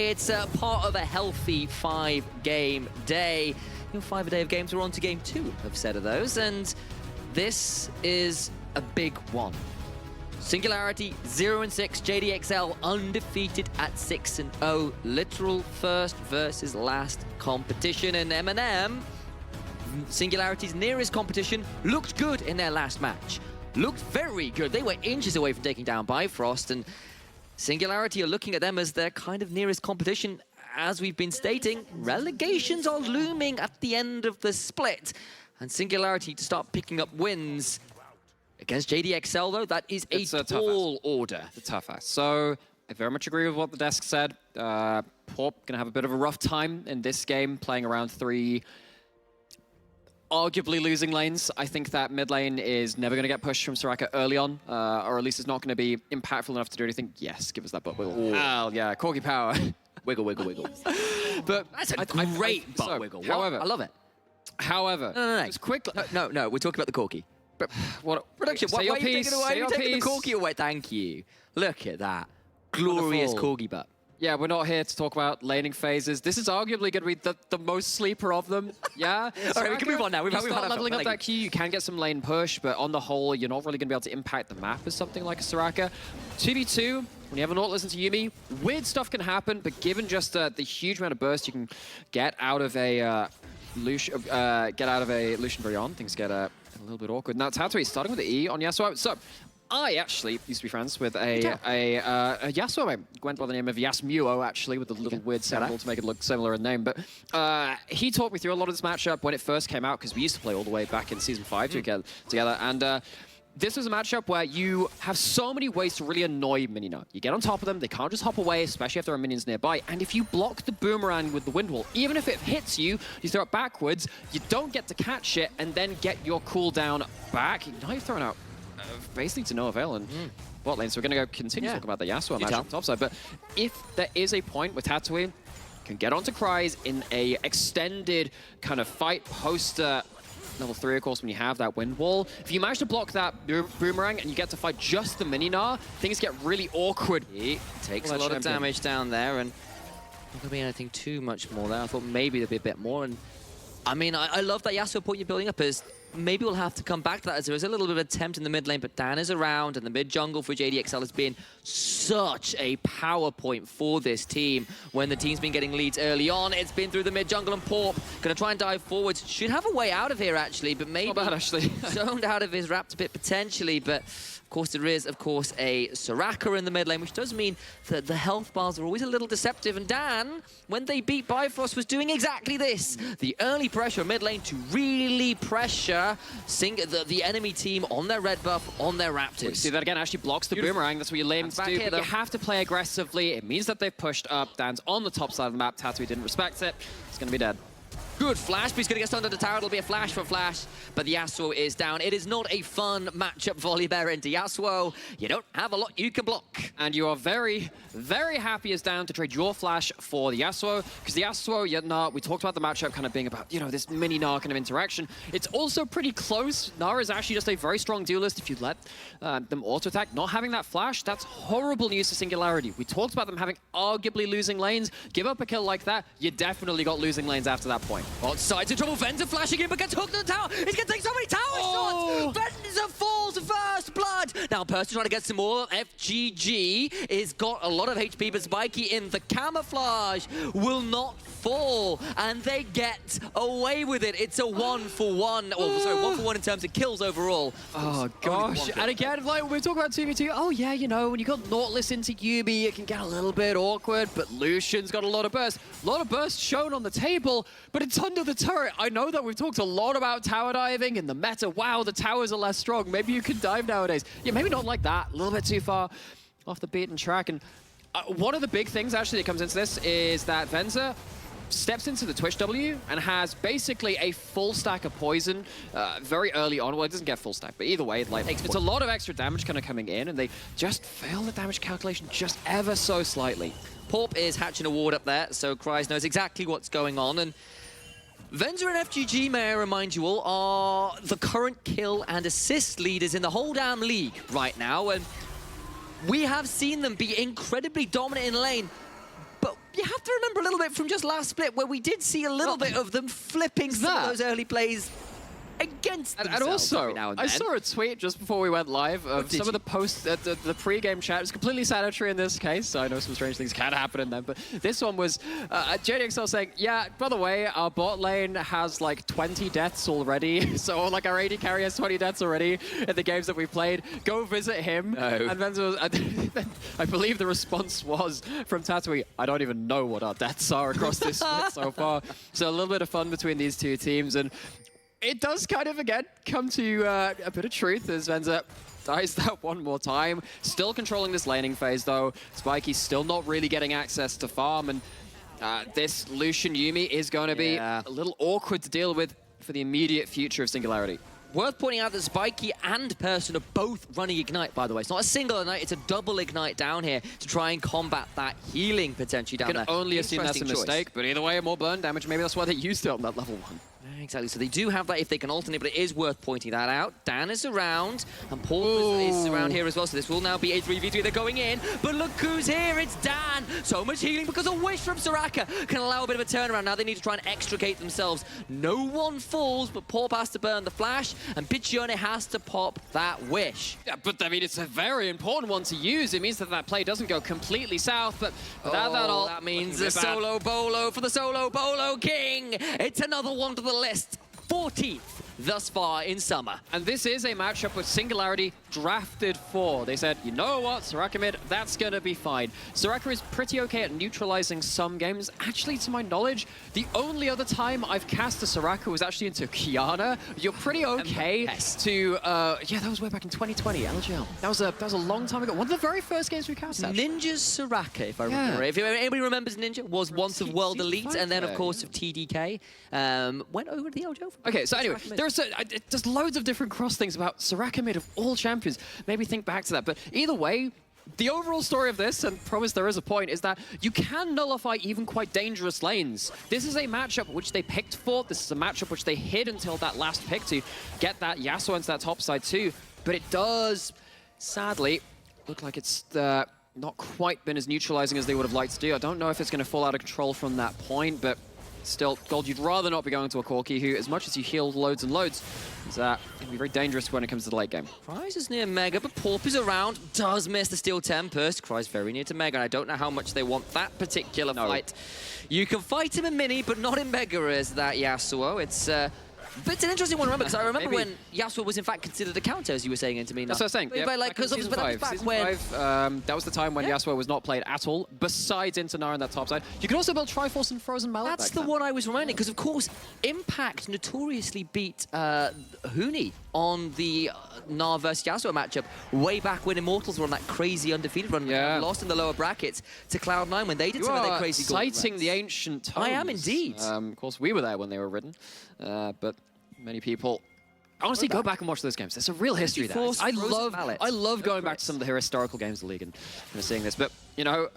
It's part of a healthy 5-game day. 5 a day of games. We're on to game 2 of set of those, and this is a big one. Singularity 0-6, JDXL undefeated at 6-0. Literal first versus last competition, and M&M, Singularity's nearest competition, looked good in their last match. Looked very good. They were inches away from taking down Bifrost, and Singularity are looking at them as their kind of nearest competition. As we've been stating, relegations are looming at the end of the split, and Singularity to start picking up wins. Against JDXL, though, that is a tall order. It's a tough ass. So I very much agree with what the desk said. Pop gonna have a bit of a rough time in this game, playing around 3 arguably losing lanes. I think that mid lane is never going to get pushed from Soraka early on, or at least it's not going to be impactful enough to do anything. Yes, give us that butt wiggle. Oh, yeah, corgi power. Wiggle, wiggle, wiggle. But that's a great butt wiggle. However, I love it. However, no. just quickly. No, we're talking about the corgi. What production? Why are you taking the corgi away? Thank you. Look at that glorious corgi butt. Yeah, we're not here to talk about laning phases. This is arguably going to be the most sleeper of them. Yeah. All right, we can move on now. We've start leveling up that Q. You can get some lane push, but on the whole, you're not really going to be able to impact the map as something like a Soraka. 2v2, when you have a Nautilus into Yuumi, weird stuff can happen, but given just the huge amount of burst you can get out of a Lucian Brillon, things get a little bit awkward. Now Tatooine starting with the E on Yasuo. So I actually used to be friends with a Yasuo mate, went by the name of Yasmuo, actually, with a little weird symbol to make it look similar in name. But he talked me through a lot of this matchup when it first came out, because we used to play all the way back in Season 5 together. And this was a matchup where you have so many ways to really annoy Minina. You get on top of them, they can't just hop away, especially if there are minions nearby. And if you block the boomerang with the wind wall, even if it hits you, you throw it backwards, you don't get to catch it and then get your cooldown back. Now you're throwing out basically to no avail in bot lane. So we're going to continue to talk about the Yasuo match on the top side. But if there is a point with Tatooine, can get onto Cries in a extended kind of fight post level 3, of course, when you have that wind wall. If you manage to block that boomerang and you get to fight just the mini-Gnar, things get really awkward. He takes a lot of damage down there, and not going to be anything too much more there. I thought maybe there'd be a bit more. And I mean, I love that Yasuo point you're building up is maybe we'll have to come back to that, as there is a little bit of attempt in the mid lane, but Dan is around, and the mid jungle for JDXL has been such a power point for this team. When the team's been getting leads early on, it's been through the mid jungle, and Porp gonna try and dive forwards. Should have a way out of here, actually, but maybe not bad, actually. zoned out of his Raptor pit potentially, but of course there is, a Soraka in the mid lane, which does mean that the health bars are always a little deceptive, and Dan, when they beat Bifrost, was doing exactly this. The early pressure mid lane to really pressure the enemy team on their red buff, on their Raptors. You see that again, actually blocks the boomerang. That's what you're aiming to do, but you have to play aggressively. It means that they've pushed up. Dan's on the top side of the map. Tatooine didn't respect it. It's going to be dead. Good flash, but he's going to get stunned under the tower. It'll be a flash for Flash, but the Yasuo is down. It is not a fun matchup, Volibear into Yasuo. You don't have a lot you can block. And you are very, very happy as down to trade your flash for the Yasuo, because the Yasuo, we talked about the matchup kind of being about, this mini-Gnar kind of interaction. It's also pretty close. Gnar is actually just a very strong duelist if you let them auto-attack. Not having that flash, that's horrible news for Singularity. We talked about them having arguably losing lanes. Give up a kill like that, you definitely got losing lanes after that point. Outside in trouble, Venza flashing in, but gets hooked in the tower. He's going to take so many tower shots. Venza falls first blood. Now, Percy trying to get some more. FGG is got a lot of HP, but Spikey in the camouflage will not fall, and they get away with it. It's a 1-for-1. Oh, sorry, 1-for-1 in terms of kills overall. Oh, gosh. And again, like we talk about 2v2, oh, yeah, when you got Nautilus into Yuumi, it can get a little bit awkward, but Lucian's got a lot of burst. A lot of burst shown on the table, but it's under the turret. I know that we've talked a lot about tower diving and the meta. Wow, the towers are less strong. Maybe you can dive nowadays. Yeah, maybe not like that. A little bit too far off the beaten track. And one of the big things, actually, that comes into this is that Venza steps into the Twitch W and has basically a full stack of poison very early on. Well, it doesn't get full stack, but either way, it's a lot of extra damage kind of coming in, and they just fail the damage calculation just ever so slightly. Porp is hatching a ward up there, so Cries knows exactly what's going on, and Venza and FGG, may I remind you all, are the current kill and assist leaders in the whole damn league right now, and we have seen them be incredibly dominant in lane, but you have to remember a little bit from just last split where we did see a little bit of them flipping some of those early plays against themselves. And also, every now and then. I saw a tweet just before we went live of some of the posts, the pre-game chat. It's completely sanitary in this case, so I know some strange things can happen in them, but this one was JDXL saying, yeah, by the way, our bot lane has like 20 deaths already, so like our AD carry has 20 deaths already in the games that we've played. Go visit him. No. And then I believe the response was from Tatooine, I don't even know what our deaths are across this split so far. So a little bit of fun between these two teams, and it does kind of, again, come to a bit of truth as Venza dies that one more time. Still controlling this laning phase, though. Spikey's still not really getting access to farm, and this Lucian Yuumi is going to be a little awkward to deal with for the immediate future of Singularity. Worth pointing out that Spikey and Person are both running Ignite, by the way. It's not a single Ignite, it's a double Ignite down here to try and combat that healing potentially down there. You can only assume that's a mistake, but either way, more burn damage. Maybe that's why they used it on that level 1. Exactly, so they do have that if they can alternate, but it is worth pointing that out. Dan is around, and Paul is around here as well, so this will now be a 3v3. They're going in, but look who's here, it's Dan! So much healing because a wish from Soraka can allow a bit of a turnaround. Now they need to try and extricate themselves. No one falls, but Paul has to burn the flash, and Piccione has to pop that wish. Yeah, but I mean, it's a very important one to use. It means that that play doesn't go completely south, but without that all, that means a solo bolo for the solo bolo king! It's another one to the list. 14th thus far in summer. And this is a matchup with Singularity drafted for. They said, you know what, Soraka mid, that's going to be fine. Soraka is pretty okay at neutralizing some games. Actually, to my knowledge, the only other time I've cast a Soraka was actually into Kiana. You're pretty okay to, yeah, that was way back in 2020, LGL. That was a long time ago. One of the very first games we cast, actually. Ninja's Soraka, if I remember. If anybody remembers Ninja, was once of World Elite, and then, of course, of TDK. Went over to the LGL. Okay, so anyway, there's loads of different cross things about Soraka mid of all champions. Maybe think back to that. But either way, the overall story of this, and promise there is a point, is that you can nullify even quite dangerous lanes. This is a matchup which they picked for. This is a matchup which they hid until that last pick to get that Yasuo into that top side too. But it does, sadly, look like it's not quite been as neutralizing as they would have liked to do. I don't know if it's going to fall out of control from that point, but still, Gold, you'd rather not be going to a Corki who, as much as you heal loads and loads, is can be very dangerous when it comes to the late game. Kryze is near Mega, but Porp is around, does miss the Steel Tempest. Kryze very near to Mega, and I don't know how much they want that particular fight. You can fight him in Mini, but not in Mega as that Yasuo. It's an interesting one to remember, because I remember when Yasuo was in fact considered a counter, as you were saying into me. That's what I was saying. But like, because season 5, that was the time when Yasuo was not played at all, besides into Nara on that top side. You can also build Triforce and Frozen Mallet. That's the one I was reminding, because of course, Impact notoriously beat Huni on the Nara versus Yasuo matchup way back when Immortals were on that crazy undefeated run. Lost in the lower brackets to Cloud9 when they did some of their crazy goals. Citing the ancient tones. I am indeed. Of course, we were there when they were written, but many people honestly go back and watch those games. There's a real history there. I love going back to some of the historical games of the league and seeing this. But you know,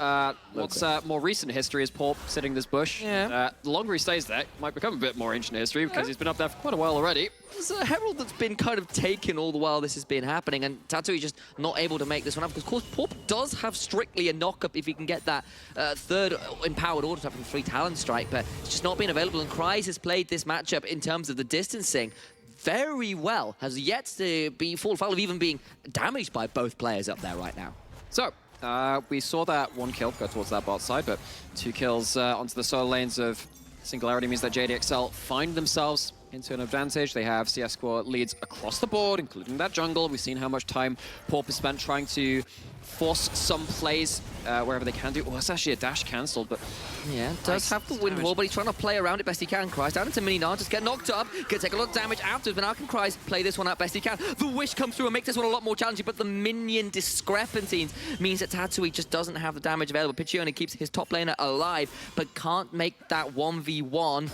what's more recent history is Porp sitting this bush. The longer he stays there, it miuld become a bit more ancient history because he's been up there for quite a while already. There's a Herald that's been kind of taken all the while this has been happening, and Tatooine just not able to make this one up. Because, of course, Porp does have strictly a knock-up if he can get that third empowered order type from 3 Talon Strike, but it's just not been available. And Kryze has played this matchup in terms of the distancing very well, has yet to be full foul of even being damaged by both players up there right now. So, we saw that 1 kill go towards that bot side, but 2 kills onto the solo lanes of Singularity means that JDXL find themselves into an advantage. They have CS squad leads across the board, including that jungle. We've seen how much time Porp has spent trying to force some plays wherever they can do. Oh, it's actually a dash cancelled, but yeah, does have the wind wall, but he's trying to play around it best he can. Kryze down into Mini now, just get knocked up, gonna take a lot of damage afterwards, but now can Kryze play this one out best he can. The wish comes through and makes this one a lot more challenging, but the minion discrepancies means that Tatooine just doesn't have the damage available. Piccione keeps his top laner alive, but can't make that 1v1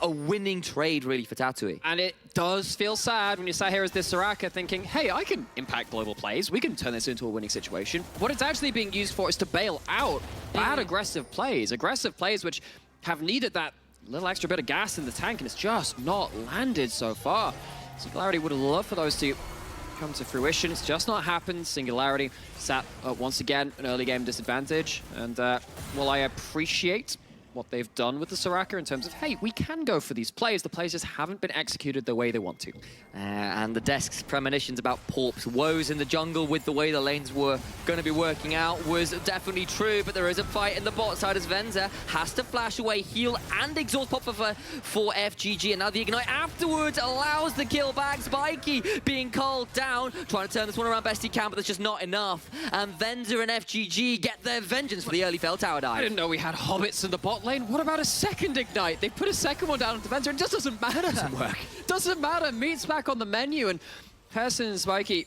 a winning trade, really, for Tatooine. And it does feel sad when you sat here as this Soraka thinking, hey, I can impact global plays. We can turn this into a winning situation. What it's actually being used for is to bail out bad aggressive plays which have needed that little extra bit of gas in the tank, and it's just not landed so far. Singularity would have loved for those to come to fruition. It's just not happened. Singularity sat once again an early game disadvantage. And while I appreciate what they've done with the Soraka in terms of, hey, we can go for these plays, the plays just haven't been executed the way they want to. And the desk's premonitions about Porp's woes in the jungle with the way the lanes were going to be working out was definitely true, but there is a fight in the bot side as Venza has to flash away, heal and exhaust pop for FGG, and now the Ignite afterwards allows the kill back. Spiky being called down, trying to turn this one around best he can, but there's just not enough. And Venza and FGG get their vengeance for the early fail tower dive. I didn't know we had hobbits in the bot lane. What about a second Ignite? They put a second one down on Venza, and it just doesn't matter. Doesn't work. Doesn't matter. Meat's back on the menu, and Person and Spiky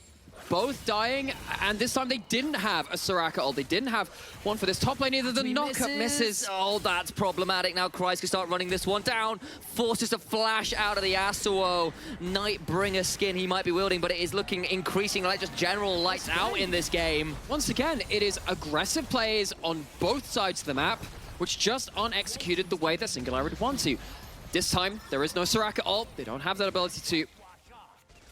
both dying, and this time they didn't have a Soraka ult. They didn't have one for this top lane either. The knock-up misses. Oh, that's problematic. Now Kreis can start running this one down. Forces a flash out of the Yasuo. Nightbringer skin he might be wielding, but it is looking increasingly like just general lights out in this game. Once again, it is aggressive plays on both sides of the map, which just aren't executed the way that Singularity would want to. This time, there is no Soraka ult. They don't have that ability to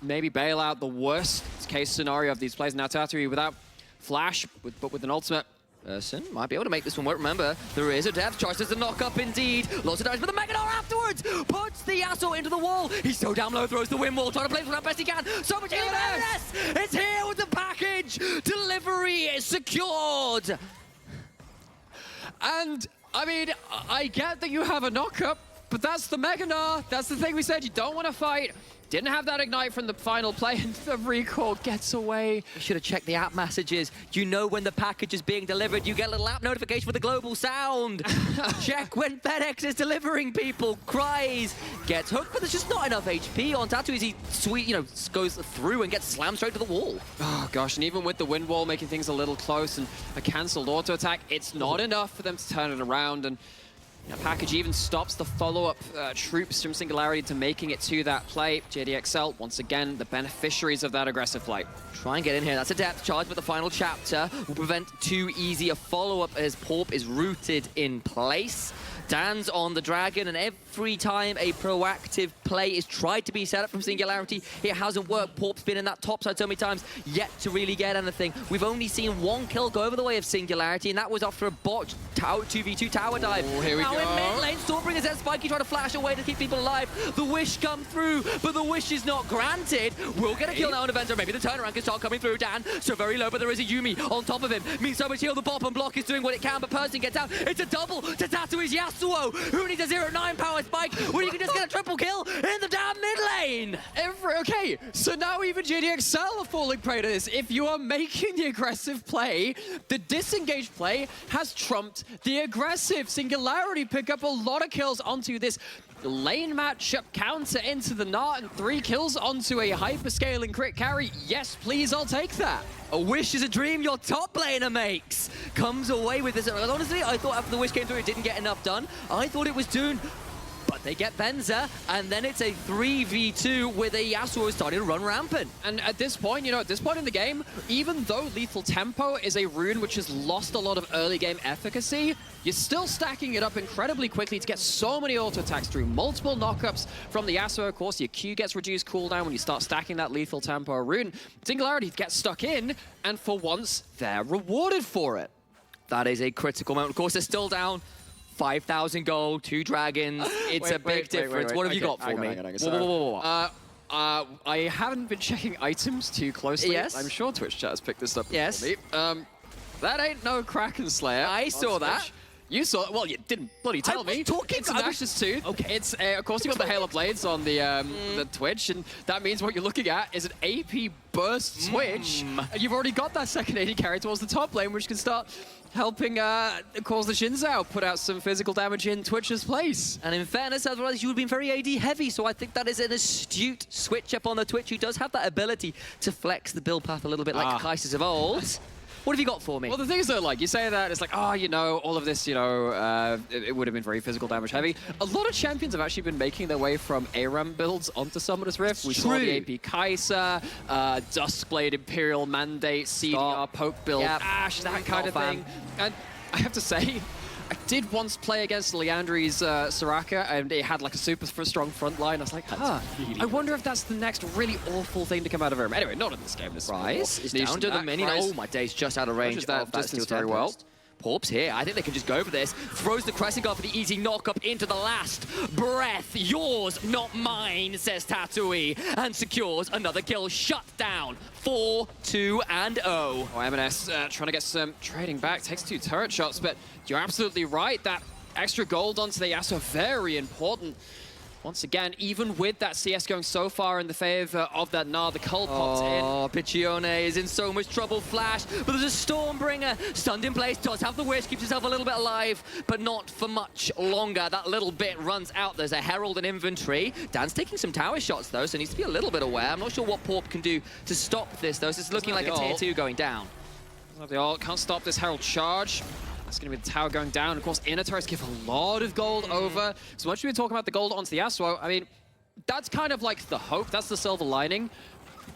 maybe bail out the worst case scenario of these plays. Now Tatari without flash, but with an ultimate. Person might be able to make this one work. Remember, there is a depth charge. There's a knock-up indeed. Lots of damage, but the Megador afterwards puts the Yasuo into the wall. He's so down low, throws the wind wall, trying to play this one out best he can. So much EMS! It's here with the package. Delivery is secured. And, I mean, I get that you have a knock-up, but that's the Meganar. That's the thing we said. You don't want to fight. Didn't have that Ignite from the final play, and the recall gets away. You should have checked the app messages. You know when the package is being delivered. You get a little app notification with the global sound. Check when FedEx is delivering people. Cries. Gets hooked, but there's just not enough HP on Tatu as he goes through and gets slammed straight to the wall. Oh gosh, and even with the wind wall making things a little close and a cancelled auto attack, it's not enough for them to turn it around. And the package even stops the follow-up troops from Singularity to making it to that play. JDXL, once again, the beneficiaries of that aggressive play. Try and get in here. That's a depth charge, but the final chapter will prevent too easy a follow-up as Porp is rooted in place. Dan's on the dragon, and every time a proactive play is tried to be set up from Singularity, it hasn't worked. Porp's been in that top side so many times, yet to really get anything. We've only seen one kill go over the way of Singularity, and that was after a botched 2v2 tower dive. Oh, here we now go. In mid lane, Stormbringer's and Spiky trying to flash away to keep people alive. The wish come through, but the wish is not granted. We'll get a kill now on Avenger. Maybe the turnaround can start coming through. Dan, so very low, but there is a Yumi on top of him. Means so much heal. The bottom block is doing what it can, but Person gets out. It's a double to Tatui's Yasuo, who needs a 0-9 power spike when you can just get a triple kill in the damn mid lane. Okay, so now even JDXL are falling prey to this. If you are making the aggressive play, the disengaged play has trumped the aggressive. Singularity pick up a lot of kills onto this lane matchup counter into the Nart, and 3 kills onto a hyperscaling crit carry. Yes, please, I'll take that. A wish is a dream your top laner makes. Comes away with this. Honestly, I thought after the wish came through, it didn't get enough done. I thought it was Dune. But they get Venza, and then it's a 3v2 with a Yasuo starting to run rampant. And at this point, at this point in the game, even though Lethal Tempo is a rune which has lost a lot of early game efficacy, you're still stacking it up incredibly quickly to get so many auto attacks through. Multiple knockups from the Yasuo, of course. Your Q gets reduced cooldown when you start stacking that Lethal Tempo rune. Singularity gets stuck in, and for once, they're rewarded for it. That is a critical moment. Of course, they're still down 5,000 gold, 2 dragons. It's a big difference. What have you got for me? I haven't been checking items too closely. Yes. I'm sure Twitch chat has picked this up. Yes. Me. That ain't no Kraken Slayer. I saw that. You saw it. Well, you didn't bloody tell me. It's an Ashes Tooth. Okay. It's, of course, you got the Halo Blades on the Twitch, and that means what you're looking at is an AP burst switch. And you've already got that second AD carry towards the top lane, which can start helping cause the Shinzao put out some physical damage in Twitch's place. And in fairness, otherwise you would have been very AD heavy, so I think that is an astute switch up on the Twitch who does have that ability to flex the build path a little bit like Kaiser's of old. What have you got for me? Well, the thing is, though, like, you say that, it's like, all of this, it would have been very physical damage heavy. A lot of champions have actually been making their way from ARAM builds onto Summoner's Rift. We saw the AP Kaiser, Duskblade Imperial Mandate, CDR, Poke build, Ash, that kind of thing. And I have to say, I did once play against Leandri's Soraka, and it had like a super strong front line. I was like, I wonder if that's the next really awful thing to come out of him. Anyway, not in this game. This Rise is down to the minion. Oh, my days, just out of range of that distance steel very well. Porps here. I think they can just go for this. Throws the Crescent Guard for the easy knock-up into the last breath. Yours, not mine, says Tatooine, and secures another kill. Shut down. 4-2-0. Oh, M&S trying to get some trading back. Takes 2 turret shots, but you're absolutely right. That extra gold onto the Yasuo, very important. Once again, even with that CS going so far in the favor of that Gnar, the Cull popped in. Oh, Piccione is in so much trouble. Flash, but there's a Stormbringer. Stunned in place, does have the wish, keeps himself a little bit alive, but not for much longer. That little bit runs out. There's a Herald in inventory. Dan's taking some tower shots, though, so needs to be a little bit aware. I'm not sure what Porp can do to stop this, though. So it's looking like a tier 2 going down. The ult can't stop this Herald charge. That's going to be the tower going down. Of course, inner turrets give a lot of gold over. So much we've been talking about the gold onto the Yasuo, I mean, that's kind of like the hope. That's the silver lining.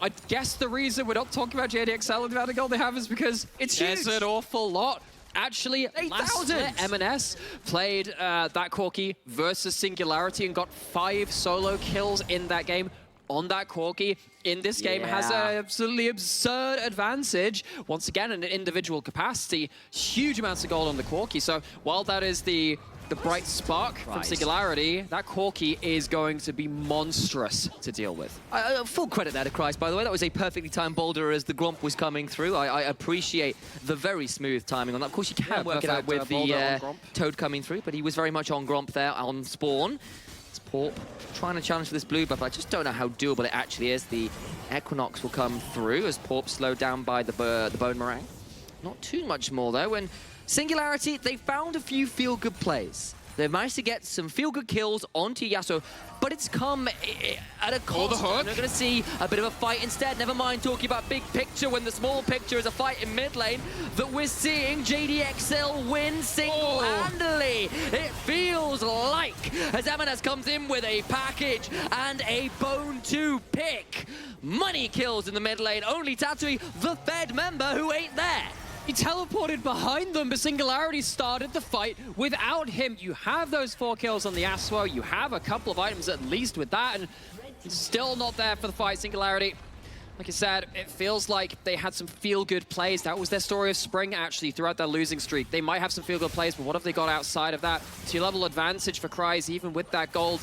I guess the reason we're not talking about JDXL and the amount of gold they have is because it's huge. An awful lot. Actually, last year, M&S played that Corki versus Singularity and got 5 solo kills in that game. On that Corki, in this game, has an absolutely absurd advantage. Once again, in an individual capacity, huge amounts of gold on the Corki. So while that is the bright spark from Singularity, that Corki is going to be monstrous to deal with. Full credit there to Christ, by the way. That was a perfectly timed boulder as the Gromp was coming through. I appreciate the very smooth timing on that. Of course, you can work it out with the Toad coming through, but he was very much on Gromp there on spawn. It's Porp trying to challenge for this blue buff. I just don't know how doable it actually is. The Equinox will come through as Porp slowed down by the Bone Meringue. Not too much more, though. And Singularity, they found a few feel-good plays. They've managed to get some feel-good kills onto Yasuo, but it's come at a cost. We're going to see a bit of a fight instead. Never mind talking about big picture when the small picture is a fight in mid lane that we're seeing JDXL win single-handedly. It feels like as M&S comes in with a package and a Bone 2 pick. Money kills in the mid lane. Only Tatooine, the Fed member, who ain't there. He teleported behind them, but Singularity started the fight without him. You have those 4 kills on the Yasuo. You have a couple of items at least with that, and he's still not there for the fight. Singularity, like I said, it feels like they had some feel-good plays. That was their story of spring, actually, throughout their losing streak. They might have some feel-good plays, but what have they got outside of that? 2-level advantage for Cries, even with that gold.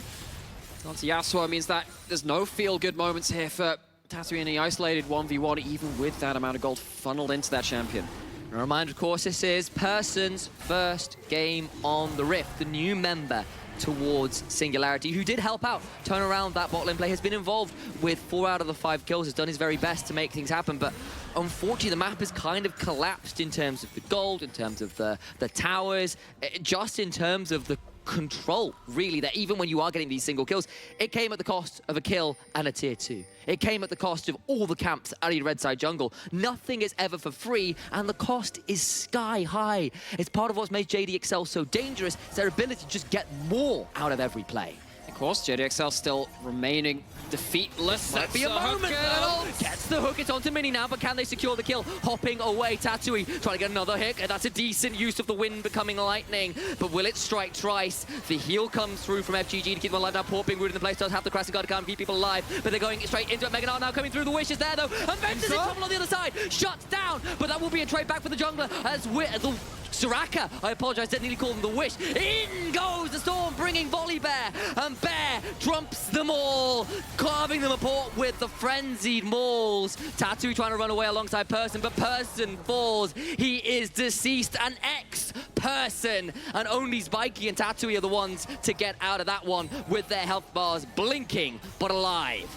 Onto Yasuo means that there's no feel-good moments here for Tatooine in the isolated 1v1, even with that amount of gold funneled into that champion. A reminder, of course, this is Person's first game on the Rift, the new member towards Singularity, who did help out, turn around that bot lane play, has been involved with 4 out of the 5 kills, has done his very best to make things happen, but unfortunately the map has kind of collapsed in terms of the gold, in terms of the towers, just in terms of the control, really, that even when you are getting these single kills, it came at the cost of a kill and a tier 2. It came at the cost of all the camps out of your red side jungle. Nothing is ever for free, and the cost is sky high. It's part of what's made JDXL so dangerous. It's their ability to just get more out of every play. Of course, JDXL still remaining defeatless. Might be a moment, though. Gets the hook, it's onto Mini now, but can they secure the kill? Hopping away, Tatooine trying to get another hit, and that's a decent use of the wind becoming lightning. But will it strike twice? The heal comes through from FGG to keep them alive now. Porp being rooted in the place, does have the Crescent Guard to come and keep people alive, but they're going straight into it. Mega Gnar now coming through, the wish is there though, and Ventus in trouble on the other side, shuts down, but that will be a trade back for the jungler as the Soraka, I apologize, didn't nearly call them the wish. In goes the storm, bringing Volley Bear, and Bear trumps them all, carving them apart with the frenzied mauls. Tattoo trying to run away alongside Person, but Person falls. He is deceased, an ex-Person, and only Spikey and Tattoo are the ones to get out of that one with their health bars blinking, but alive.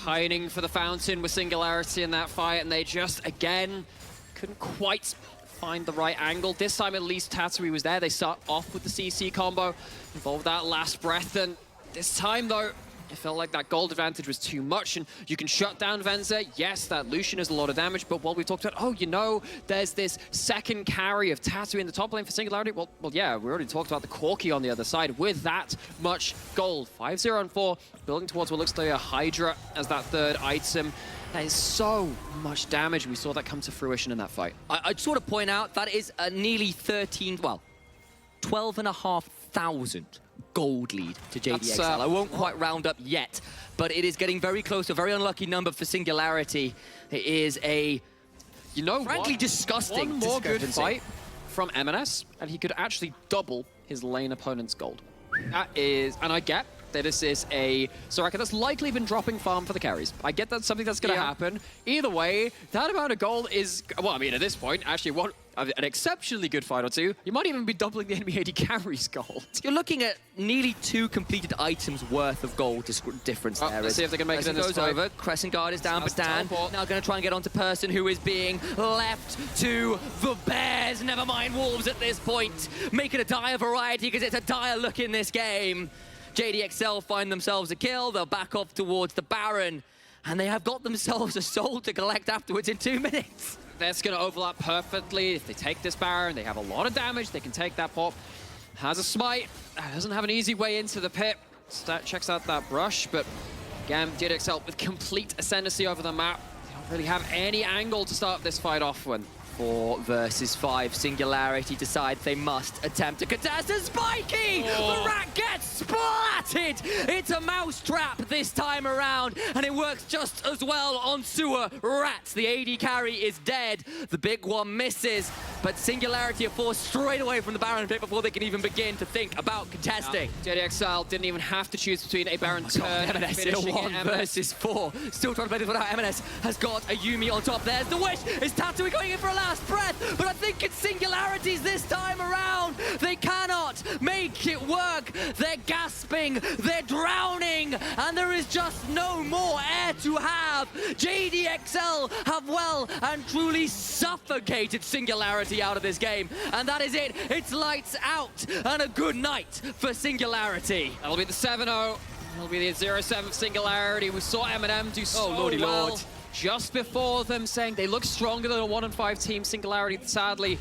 Pining for the fountain with Singularity in that fight, and they just, again, couldn't quite find the right angle. This time at least Tatooine was there. They start off with the CC combo, involved that last breath, and this time though, it felt like that gold advantage was too much, and you can shut down Venza. Yes, that Lucian is a lot of damage, but what we talked about, oh, you know, there's this second carry of Tatooine in the top lane for Singularity. Well, yeah, we already talked about the Corki on the other side with that much gold. 5-0 and 4, building towards what looks like a Hydra as that third item. That is so much damage. We saw that come to fruition in that fight. I'd sort of point out that is a nearly 13, well, 12,500 gold lead to JDXL. That's, I won't quite round up yet, but it is getting very close to a very unlucky number for Singularity. It is a, frankly, disgusting one more good discrepancy. fight from M&S, and he could actually double his lane opponent's gold. That is, and I get that this is a Soraka that's likely been dropping farm for the carries. I get that's something that's going to happen. Either way, that amount of gold is, well, I mean, at this point, actually, an exceptionally good fight or two. You might even be doubling the enemy AD carries gold. You're looking at nearly 2 completed items worth of gold difference there. Let's see if they can make it in this goes fight. over. Crescent Guard is down, but Dan teleport. now going to try and get onto Person, who is being left to the Bears. Never mind Wolves at this point. Making a dire variety because it's a dire look in this game. JDXL find themselves a kill. They'll back off towards the Baron. And they have got themselves a soul to collect afterwards in 2 minutes. That's going to overlap perfectly. If they take this Baron, they have a lot of damage. They can take that pop. Has a smite. Doesn't have an easy way into the pit. Checks out that brush, but again, JDXL with complete ascendancy over the map. They don't really have any angle to start this fight off when 4 versus 5. Singularity decides they must attempt to contest, and Spiky! The rat gets splatted! It's a mousetrap this time around, and it works just as well on Sewer Rats. The AD carry is dead. The big one misses, but Singularity are forced straight away from the Baron pit before they can even begin to think about contesting. JDXL didn't even have to choose between a Baron turn and M&S in a finishing 1 versus 4. Still trying to play this one out. M&S has got a Yuumi on top. There's the wish. Is Tattoo going in for a last breath? But I think it's Singularities this time around. They cannot make it work. They're gasping. They're drowning. And there is just no more air to have. JDXL have well and truly suffocated Singularity out of this game. And that is it. It's lights out and a good night for Singularity. That'll be the 7-0. That'll be the 0-7 Singularity. We saw M&M do so Lordy well Lord. just before them, saying they look stronger than a 1-5 team. Singularity, sadly,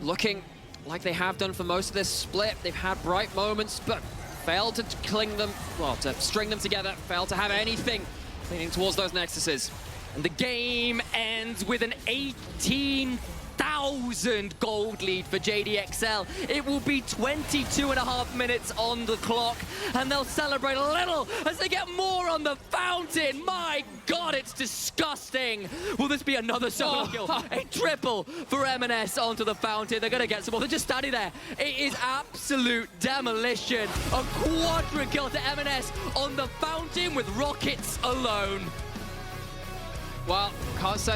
looking like they have done for most of this split. They've had bright moments, but failed to to string them together, failed to have anything leaning towards those nexuses. And the game ends with an 18,000 gold lead for JDXL. It will be 22.5 minutes on the clock, and they'll celebrate a little as they get more on the fountain. My God, it's disgusting. Will this be another solo kill? A triple for M&S onto the fountain. They're going to get some more. They're just standing there. It is absolute demolition. A quadra kill to M&S on the fountain with rockets alone. Well, can't say